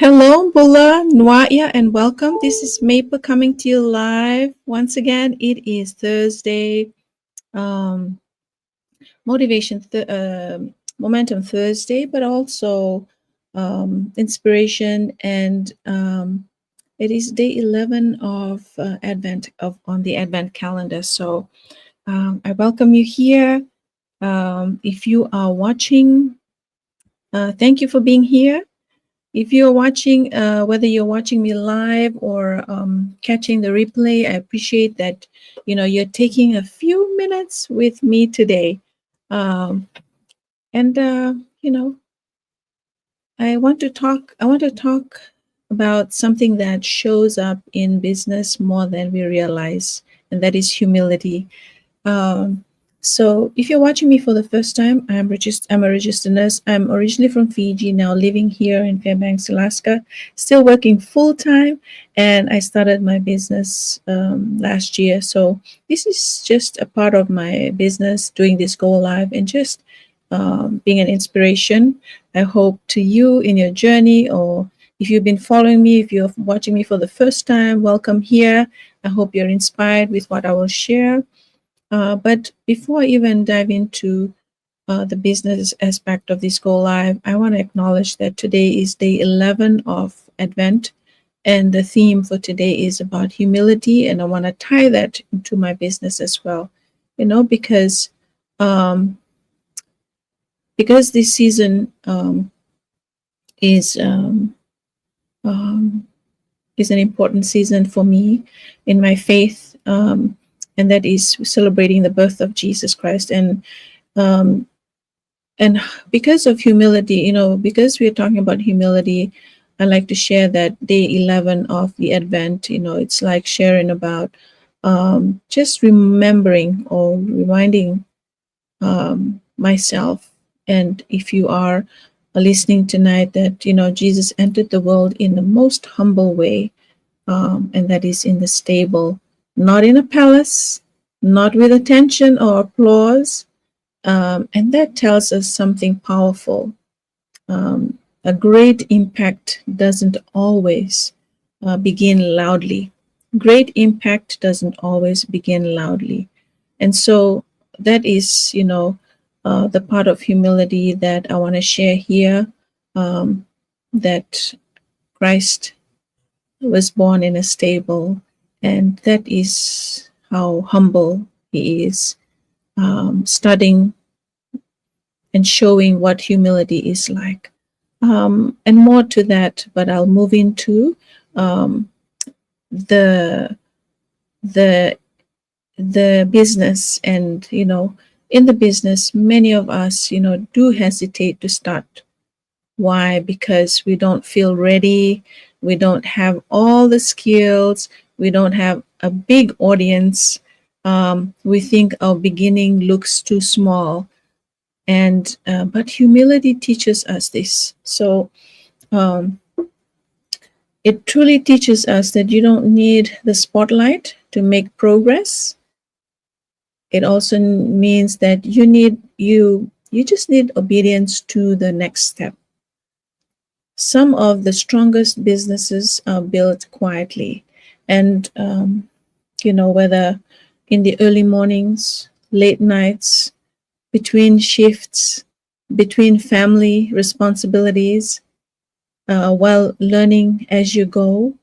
Hello, Bula, Nwaya, and welcome. This is Maple coming to you live. Once again, it is Thursday, um, Momentum Thursday, but also inspiration, and it is day 11 of Advent on the Advent calendar. So I welcome you here. If you are watching, thank you for being here. If you're watching, whether you're watching me live or catching the replay, I appreciate that you're taking a few minutes with me today. Um, and I want to talk. I want to talk about something that shows up in business more than we realize, and that is humility. Um, so if you're watching me for the first time, I'm a registered nurse. I'm originally from Fiji, now living here in Fairbanks, Alaska, still working full time. And I started my business last year. So this is just a part of my business, doing this go live and just being an inspiration. I hope to you in your journey, or if you've been following me, if you're watching me for the first time, welcome here. I hope you're inspired with what I will share. But before I even dive into the business aspect of this go live, I want to acknowledge that today is day 11 of Advent, and the theme for today is about humility, and I want to tie that into my business as well. Because um, this season is um, is an important season for me in my faith, and that is celebrating the birth of Jesus Christ. Um, and because of humility, because we're talking about humility, I like to share that day 11 of the Advent. It's like sharing about just remembering or reminding myself. And if you are listening tonight, that Jesus entered the world in the most humble way, and that is in the stable, not in a palace, not with attention or applause. And that tells us something powerful. A great impact doesn't always begin loudly. Great impact doesn't always begin loudly. And so that is, the part of humility that I want to share here, that Christ was born in a stable, and that is how humble he is, studying and showing what humility is like. And more to that, but I'll move into um, the the the business. And in the business, many of us do hesitate to start. Why? Because we don't feel ready, we don't have all the skills, we don't have a big audience. We think our beginning looks too small, and but humility teaches us this. So um, it truly teaches us that you don't need the spotlight to make progress. It also means that you just need obedience to the next step. Some of the strongest businesses are built quietly, and whether in the early mornings, late nights, between shifts, between family responsibilities, while learning as you go.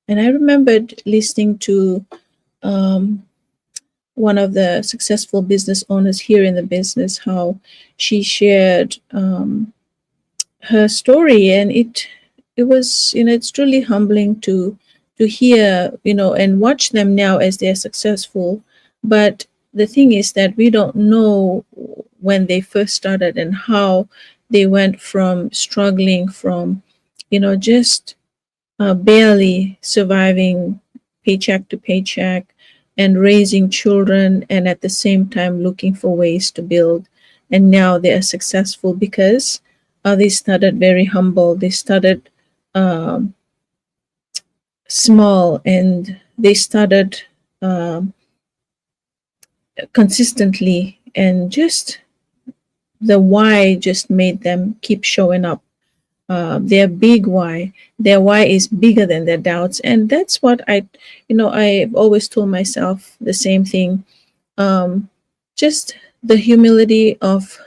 And I remembered listening to um, one of the successful business owners here in the business, how she shared her story, and it was, it's truly humbling to hear, and watch them now as they're successful. But the thing is that we don't know when they first started and how they went from struggling, from just barely surviving paycheck to paycheck, and raising children, and at the same time looking for ways to build. And now they are successful because they started very humble. They started um, small, and they started um, consistently, and just the why just made them keep showing up. their big why. Their why is bigger than their doubts, and that's what I've always told myself the same thing. Um, just the humility of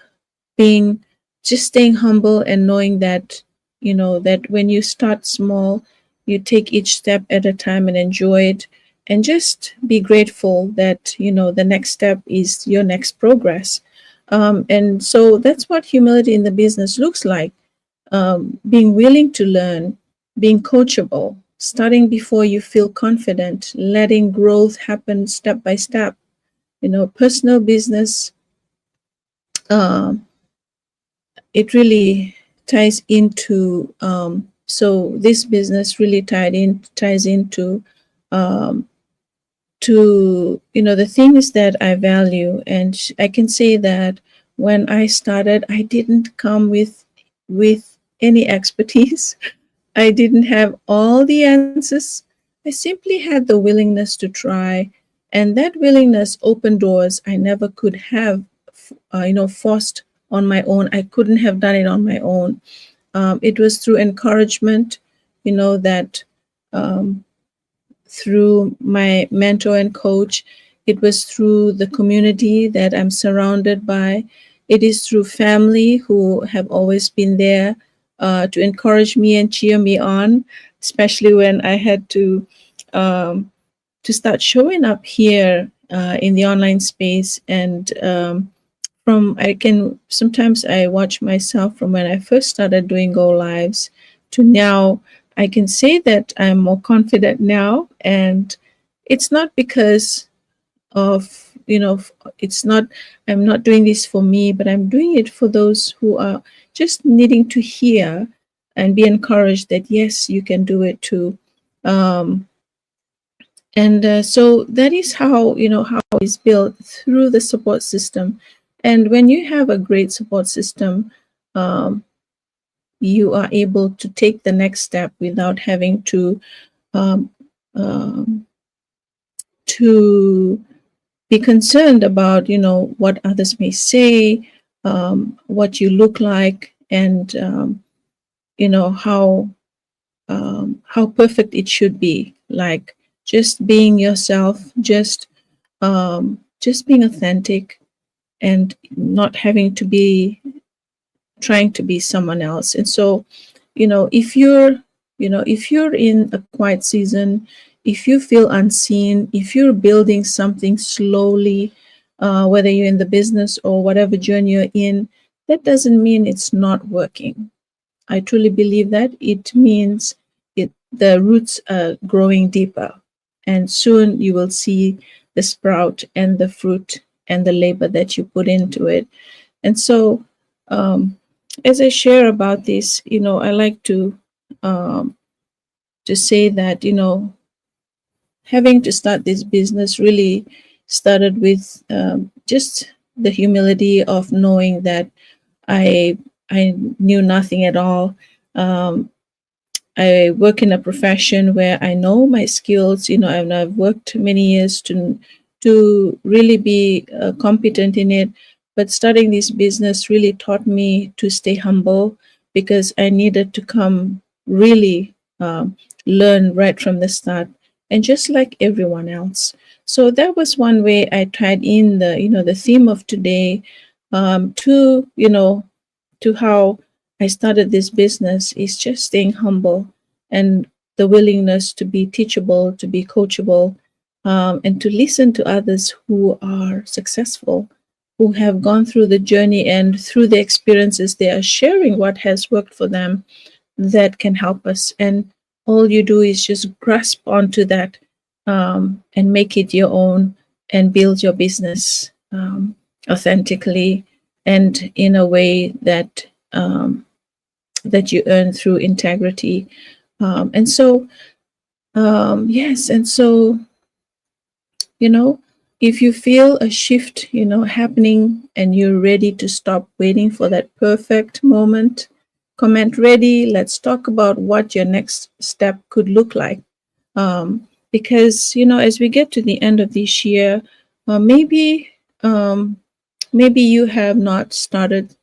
being, just staying humble and knowing that that when you start small, you take each step at a time and enjoy it, and just be grateful that the next step is your next progress. And so that's what humility in the business looks like. Being willing to learn, being coachable, starting before you feel confident, letting growth happen step by step. Personal business, um, it really ties into, so this business really ties into, um, the things that I value. And I can say that when I started, I didn't come with any expertise. I didn't have all the answers. I simply had the willingness to try, and that willingness opened doors I never could have, forced on my own. I couldn't have done it on my own. It was through encouragement, that um, through my mentor and coach. It was through the community that I'm surrounded by. It is through family who have always been there to encourage me and cheer me on, especially when I had um, to start showing up here in the online space. And from I can sometimes I watch myself from when I first started doing go lives to now. I can say that I'm more confident now, and it's not because of it's not, I'm not doing this for me, but I'm doing it for those who are just needing to hear and be encouraged that yes, you can do it too. um, and so that is how how it's built through the support system. And when you have a great support system, um, you are able to take the next step without having um, um, to be concerned about what others may say, what you look like, and how perfect it should be. Like just being yourself, just being authentic, and not having to be trying to be someone else. And so, if you're in a quiet season, if you feel unseen, if you're building something slowly, whether you're in the business or whatever journey you're in, that doesn't mean it's not working. I truly believe that it means the roots are growing deeper, and soon you will see the sprout and the fruit and the labor that you put into it. And so, um, as I share about this, I like um, to say that having to start this business really started with just the humility of knowing that I I knew nothing at all. Um, I work in a profession where I know my skills. And I've worked many years to really be competent in it. But starting this business really taught me to stay humble, because I needed to come really learn right from the start, and just like everyone else. So that was one way I tied in the theme of today, to how I started this business, is just staying humble, and the willingness to be teachable, to be coachable, and to listen to others who are successful, who have gone through the journey, and through the experiences, they are sharing what has worked for them that can help us. And all you do is just grasp onto that, and make it your own, and build your business authentically, and in a way that you earn through integrity. And so, yes, and so, you know, if you feel a shift, happening, and you're ready to stop waiting for that perfect moment, comment ready. Let's talk about what your next step could look like. Because, as we get to the end of this year, maybe, maybe you have not started,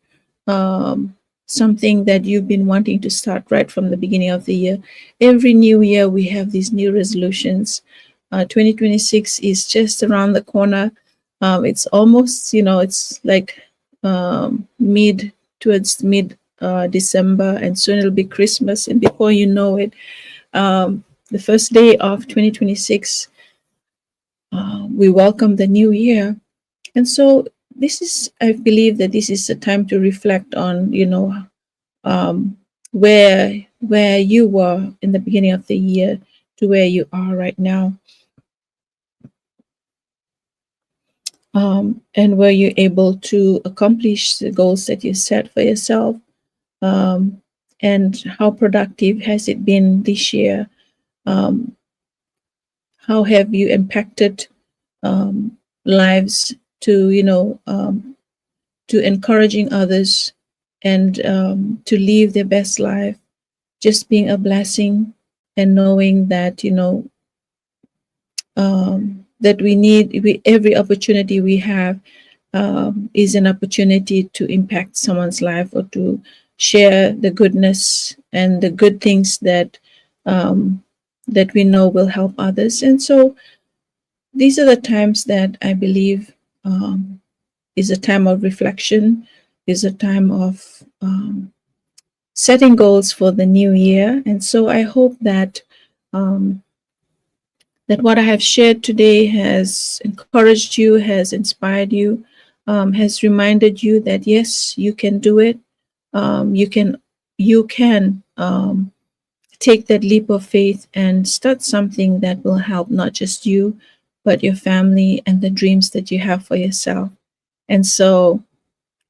um, something that you've been wanting to start right from the beginning of the year. Every new year, we have these new resolutions. 2026 is just around the corner. It's almost, it's like towards mid December, and soon it'll be Christmas. And before you know it, the first day of 2026, we welcome the new year. And so I believe that this is a time to reflect on, um, where you were in the beginning of the year to where you are right now. And were you able to accomplish the goals that you set for yourself? Um, and how productive has it been this year? Um, how have you impacted lives to, to encouraging others and to live their best life, just being a blessing and knowing that, that every opportunity we have is an opportunity to impact someone's life or to share the goodness and the good things um, that we know will help others. And so these are the times that I believe is a time of reflection, is a time of setting goals for the new year. And so I hope that um, that what I have shared today has encouraged you, has inspired you, has reminded you that yes, you can do it. You can take that leap of faith and start something that will help not just you, but your family and the dreams that you have for yourself. And so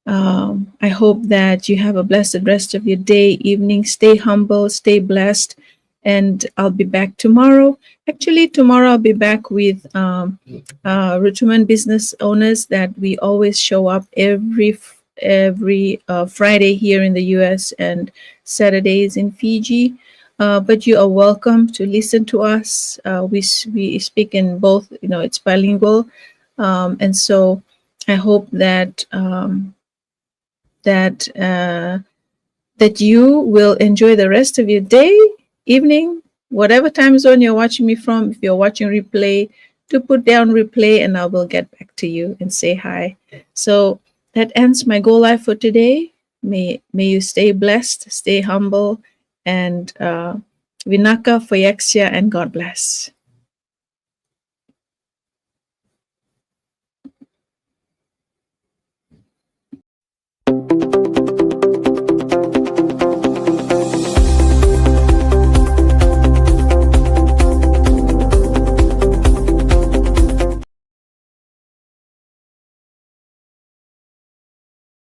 I hope that you have a blessed rest of your day, evening. Stay humble, stay blessed, and I'll be back tomorrow. Actually, tomorrow I'll be back with Rutuman business owners that we always show up every Friday here in the U.S. and Saturdays in Fiji. But you are welcome to listen to us. We speak in both. It's bilingual, and so I hope that that you will enjoy the rest of your day, evening, whatever time zone you're watching me from. If you're watching replay, to put down replay, and I will get back to you and say hi. So that ends my Go Live for today. May you stay blessed, stay humble, and Vinaka Foyexia, and God bless.